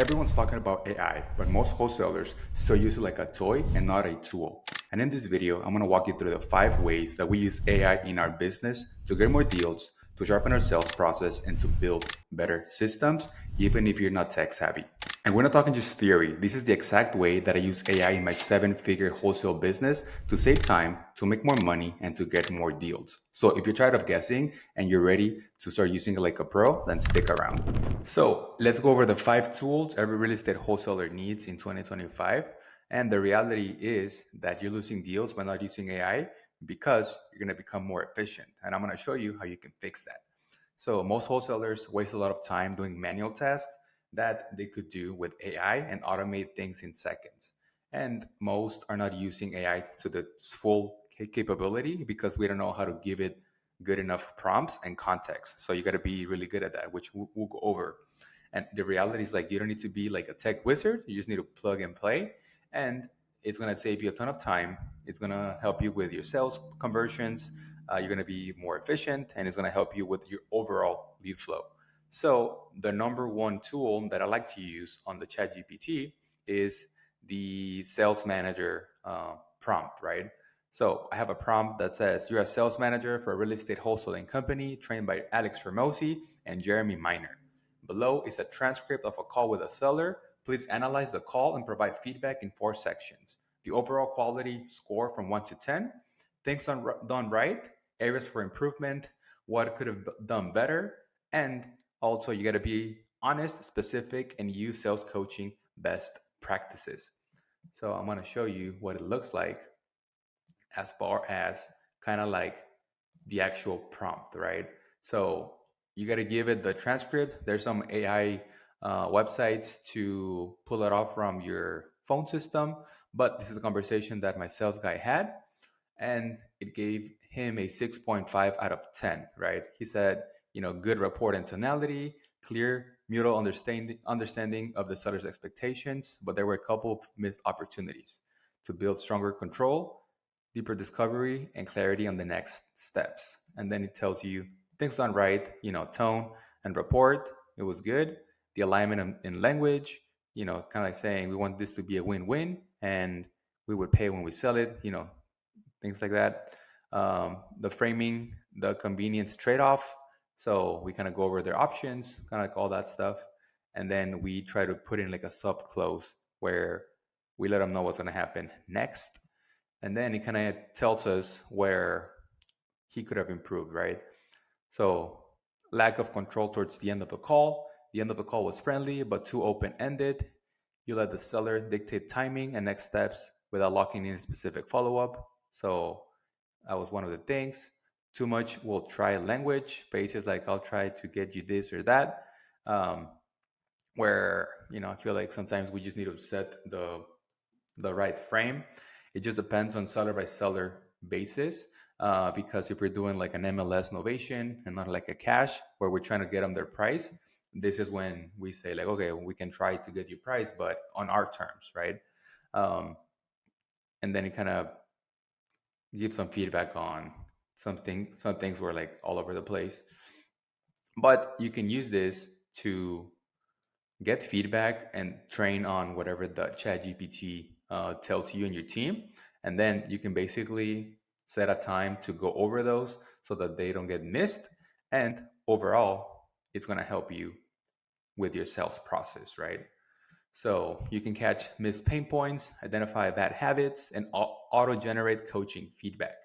everyone's talking about AI, but most wholesalers still use it like a toy and not a tool. And in this video, I'm going to walk you through the 5 ways that we use AI in our business to get more deals, to sharpen our sales process, and to build better systems, even if you're not tech savvy. And we're not talking just theory. This is the exact way that I use AI in my 7-figure wholesale business to save time, to make more money, and to get more deals. So if you're tired of guessing and you're ready to start using it like a pro, then stick around. So let's go over the 5 tools every real estate wholesaler needs in 2025. And the reality is that you're losing deals by not using AI because you're going to become more efficient. And I'm going to show you how you can fix that. So most wholesalers waste a lot of time doing manual tasks that they could do with AI and automate things in seconds. And most are not using AI to the full capability because we don't know how to give it good enough prompts and context. So you got to be really good at that, which we'll go over. And the reality is like you don't need to be like a tech wizard. You just need to plug and play. And it's going to save you a ton of time. It's going to help you with your sales conversions. You're going to be more efficient, and it's going to help you with your overall lead flow. So the number one tool that I like to use on the ChatGPT is the sales manager prompt, right? So I have a prompt that says, "You're a sales manager for a real estate wholesaling company trained by Alex Ramosi and Jeremy Miner. Below is a transcript of a call with a seller. Please analyze the call and provide feedback in 4 sections. The overall quality score from 1 to 10. Things done right, areas for improvement, what could have done better, and also you got to be honest, specific, and use sales coaching best practices." So I'm going to show you what it looks like as far as kind of like the actual prompt, right? So you got to give it the transcript. There's some AI websites to pull it off from your phone system, but this is the conversation that my sales guy had, and it gave him a 6.5 out of 10, right? He said, good rapport and tonality, clear mutual understanding of the seller's expectations, but there were a couple of missed opportunities to build stronger control, deeper discovery, and clarity on the next steps. And then it tells you things done right, tone and report. It was good. The alignment in language, kind of like saying we want this to be a win-win and we would pay when we sell it, things like that. The framing, the convenience trade-off. So we kind of go over their options, kind of like all that stuff. And then we try to put in like a soft close where we let them know what's going to happen next. And then it kind of tells us where he could have improved, right? So lack of control towards the end of the call. The end of the call was friendly, but too open-ended. You let the seller dictate timing and next steps without locking in a specific follow-up. So that was one of the things. Too much will try language, basis like I'll try to get you this or that. Where I feel like sometimes we just need to set the right frame. It just depends on seller by seller basis. Because if we're doing like an MLS novation and not like a cash where we're trying to get them their price, this is when we say like, okay, we can try to get you price, but on our terms, right? And then it kind of gives some feedback on some things were like all over the place. But you can use this to get feedback and train on whatever the ChatGPT tells you and your team. And then you can basically set a time to go over those so that they don't get missed. And overall, it's going to help you with your sales process, right? So you can catch missed pain points, identify bad habits, and auto-generate coaching feedback.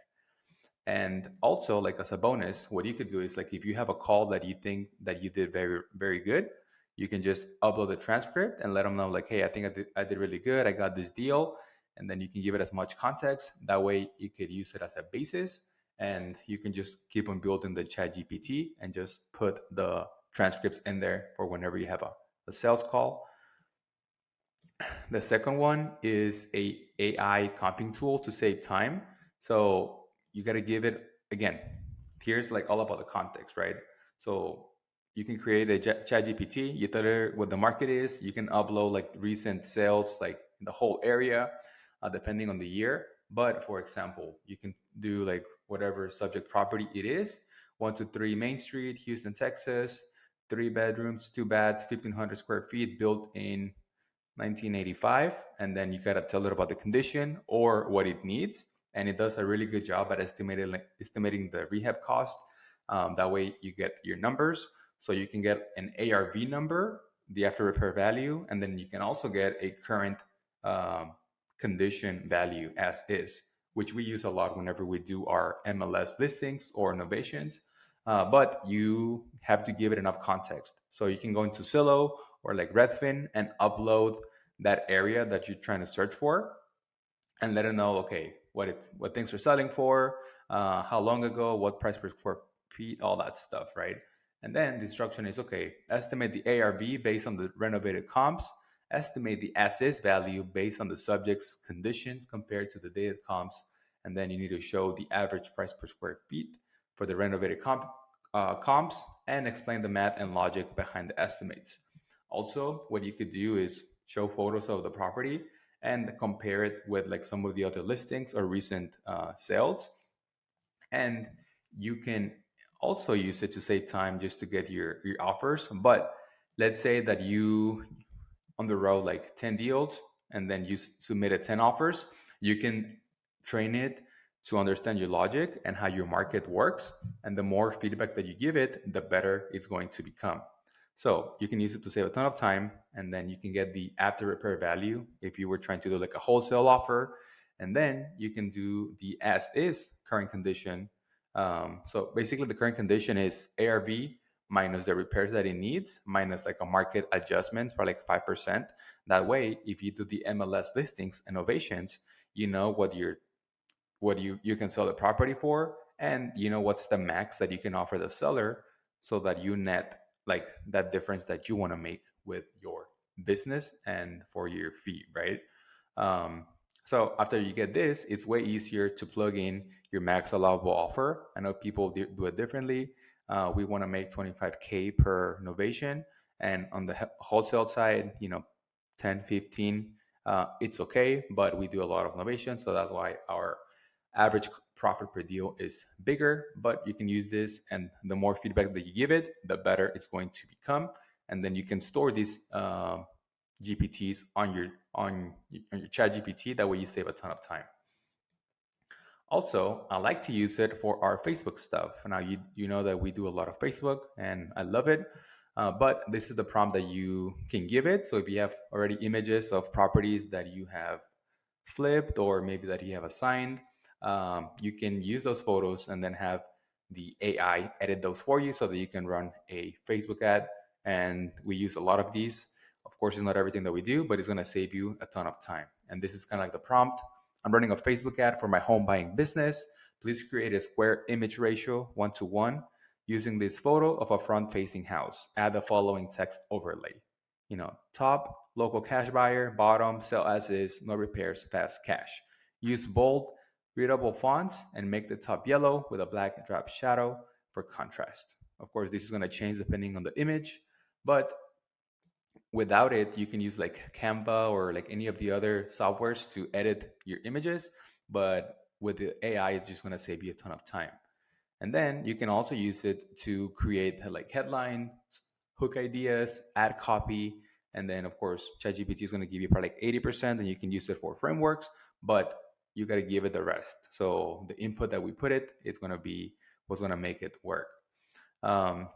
And also, like as a bonus, what you could do is like if you have a call that you think that you did very, very good, you can just upload the transcript and let them know like, hey, I think I did really good. I got this deal. And then you can give it as much context. That way you could use it as a basis and you can just keep on building the chat GPT and just put the transcripts in there for whenever you have a sales call. The second one is a AI comping tool to save time. So you got to give it, again, here's like all about the context, right? So you can create a chat GPT, you tell it what the market is, you can upload like recent sales, like in the whole area, depending on the year. But for example, you can do like whatever subject property it is, 123 Main Street, Houston, Texas, three bedrooms, two baths, 1,500 square feet, built in 1985, and then you gotta tell it about the condition or what it needs, and it does a really good job at estimating the rehab cost. That way, you get your numbers, so you can get an ARV number, the after repair value, and then you can also get a current um, condition value as is, which we use a lot whenever we do our MLS listings or innovations. But you have to give it enough context. So you can go into Zillow or like Redfin and upload that area that you're trying to search for, and let them know, okay, what things are selling for, how long ago, what price per square feet, all that stuff, right? And then the instruction is, okay, estimate the ARV based on the renovated comps, estimate the as is value based on the subject's conditions compared to the dated comps, and then you need to show the average price per square feet for the renovated comps, and explain the math and logic behind the estimates. Also, what you could do is show photos of the property and compare it with like some of the other listings or recent sales. And you can also use it to save time just to get your offers. But let's say that you on the road like 10 deals, and then you submitted 10 offers. You can train it to understand your logic and how your market works, and the more feedback that you give it, the better it's going to become. So you can use it to save a ton of time, and then you can get the after repair value if you were trying to do like a wholesale offer, and then you can do the as is current condition. So basically the current condition is ARV minus the repairs that it needs, minus like a market adjustment for like 5%. That way, if you do the MLS listings innovations, you know what you can sell the property for, and you know what's the max that you can offer the seller, so that you net like that difference that you want to make with your business and for your fee, right? um, so after you get this, it's way easier to plug in your max allowable offer. I know people do it differently. We want to make 25K per novation, and on the wholesale side, 10, 15, it's okay, but we do a lot of novation, so that's why our average profit per deal is bigger. But you can use this, and the more feedback that you give it, the better it's going to become. And then you can store these GPTs on your chat GPT. That way you save a ton of time. Also, I like to use it for our Facebook stuff. Now, you know that we do a lot of Facebook, and I love it. But this is the prompt that you can give it. So if you have already images of properties that you have flipped, or maybe that you have assigned, you can use those photos and then have the AI edit those for you so that you can run a Facebook ad. And we use a lot of these. Of course, it's not everything that we do, but it's going to save you a ton of time. And this is kind of like the prompt. I'm running a Facebook ad for my home buying business. Please create a square image ratio 1:1 using this photo of a front facing house. Add the following text overlay. Top, local cash buyer; bottom, sell as is, no repairs, fast cash. Use bold, readable fonts and make the top yellow with a black drop shadow for contrast. Of course, this is going to change depending on the image, but without it, you can use like Canva or like any of the other softwares to edit your images. But with the AI, it's just going to save you a ton of time. And then you can also use it to create like headlines, hook ideas, add copy. And then, of course, ChatGPT is going to give you probably like 80%, and you can use it for frameworks, but you got to give it the rest. So the input that we put it's going to be what's going to make it work. Um,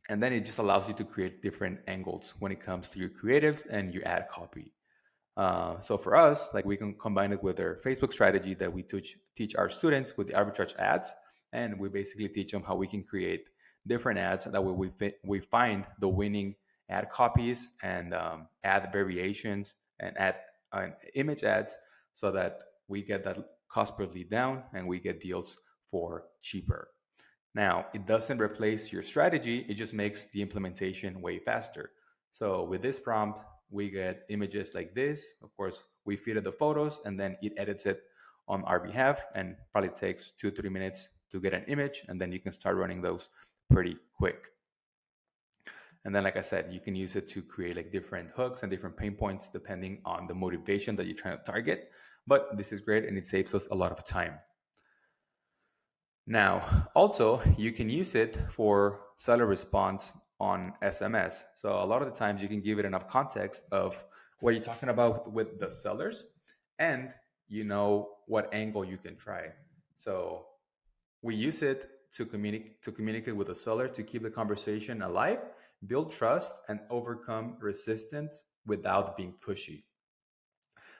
and then it just allows you to create different angles when it comes to your creatives and your ad copy. So for us, like we can combine it with our Facebook strategy that we teach our students with the arbitrage ads, and we basically teach them how we can create different ads. That way we find the winning ad copies and ad variations and add image ads, so that we get that cost per lead down and we get deals for cheaper. Now, it doesn't replace your strategy, it just makes the implementation way faster. So with this prompt, we get images like this. Of course, we feed it the photos, and then it edits it on our behalf, and probably takes 2-3 minutes to get an image, and then you can start running those pretty quick. And then, like I said, you can use it to create like different hooks and different pain points depending on the motivation that you're trying to target. But this is great, and it saves us a lot of time. Now, also, you can use it for seller response on SMS. So a lot of the times you can give it enough context of what you're talking about with the sellers, and you know what angle you can try. So we use it to communicate with the seller to keep the conversation alive, build trust, and overcome resistance without being pushy.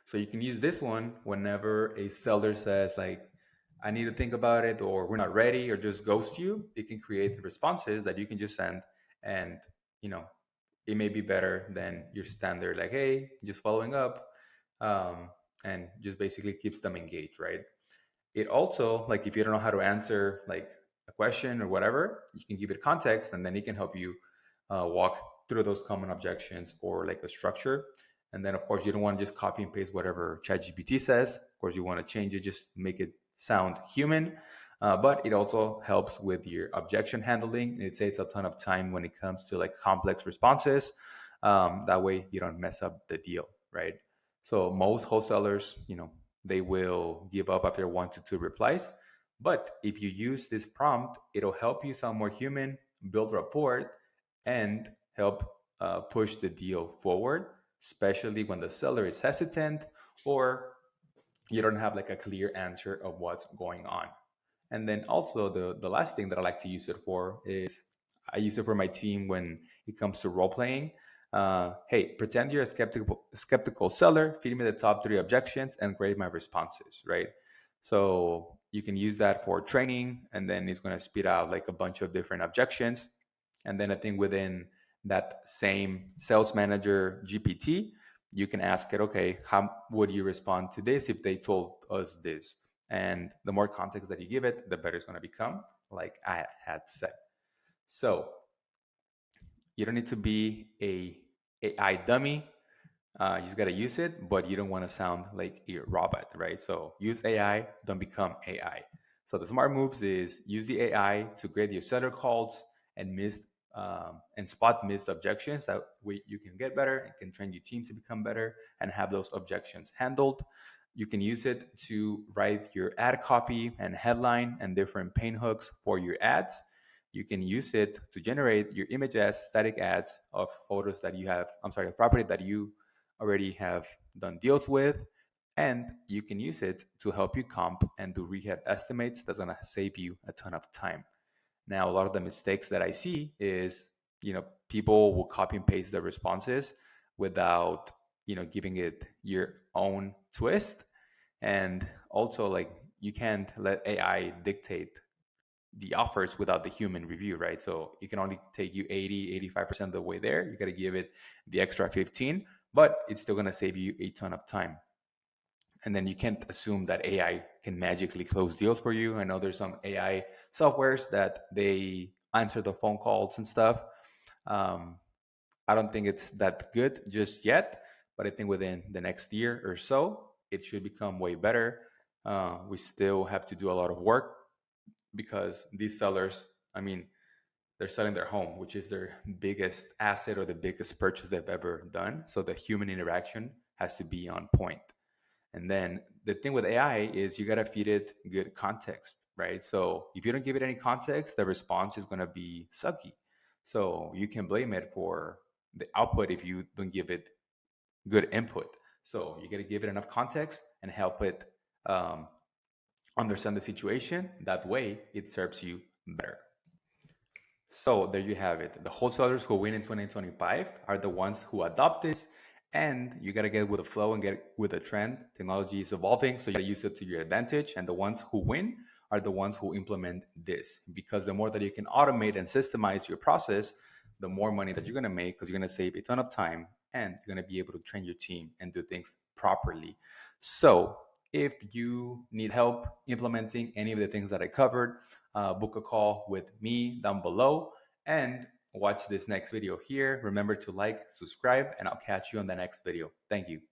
So you can use this one whenever a seller says like, I need to think about it, or we're not ready, or just ghost you. It can create responses that you can just send, and you know, it may be better than your standard like, hey, just following up, um, and just basically keeps them engaged, right? It also, like, if you don't know how to answer like a question or whatever, you can give it context, and then it can help you walk through those common objections or like a structure. And then of course you don't want to just copy and paste whatever ChatGPT says. Of course you want to change it, just make it sound human. But it also helps with your objection handling, and it saves a ton of time when it comes to like complex responses. That way you don't mess up the deal, right? So most wholesalers, they will give up after 1 to 2 replies. But if you use this prompt, it'll help you sound more human, build rapport, and help push the deal forward, especially when the seller is hesitant or you don't have like a clear answer of what's going on. And then also the last thing that I like to use it for is I use it for my team when it comes to role playing. Hey, pretend you're a skeptical seller, feed me the top 3 objections and grade my responses, right? So you can use that for training, and then it's going to spit out like a bunch of different objections. And then I think within that same sales manager GPT, you can ask it, okay, how would you respond to this if they told us this? And the more context that you give it, the better it's going to become, like I had said. So you don't need to be a AI dummy. You just got to use it, but you don't want to sound like a robot, right? So use AI, don't become AI. So the smart moves is use the AI to grade your seller calls and and spot missed objections. That way you can get better and can train your team to become better and have those objections handled. You can use it to write your ad copy and headline and different pain hooks for your ads. You can use it to generate your images, static ads of photos that you have, I'm sorry, of property that you already have done deals with. And you can use it to help you comp and do rehab estimates. That's going to save you a ton of time. Now, a lot of the mistakes that I see is, people will copy and paste the responses without, giving it your own twist. And also, like, you can't let AI dictate the offers without the human review, right? So it can only take you 80, 85% of the way there. You got to give it the extra 15, but it's still going to save you a ton of time. And then you can't assume that AI can magically close deals for you. I know there's some AI softwares that they answer the phone calls and stuff. Um, I don't think it's that good just yet, but I think within the next year or so, it should become way better. We still have to do a lot of work because these sellers, I mean, they're selling their home, which is their biggest asset or the biggest purchase they've ever done. So the human interaction has to be on point. And then the thing with AI is you got to feed it good context, right? So if you don't give it any context, the response is going to be sucky. So you can blame it for the output if you don't give it good input. So you got to give it enough context and help it um, understand the situation. That way, it serves you better. So there you have it. The wholesalers who win in 2025 are the ones who adopt this, and you got to get with the flow and get with the trend. Technology is evolving, so you got to use it to your advantage. And the ones who win are the ones who implement this, because the more that you can automate and systemize your process, the more money that you're going to make, because you're going to save a ton of time and you're going to be able to train your team and do things properly. So if you need help implementing any of the things that I covered, book a call with me down below and watch this next video here. Remember to like, subscribe, and I'll catch you on the next video. Thank you.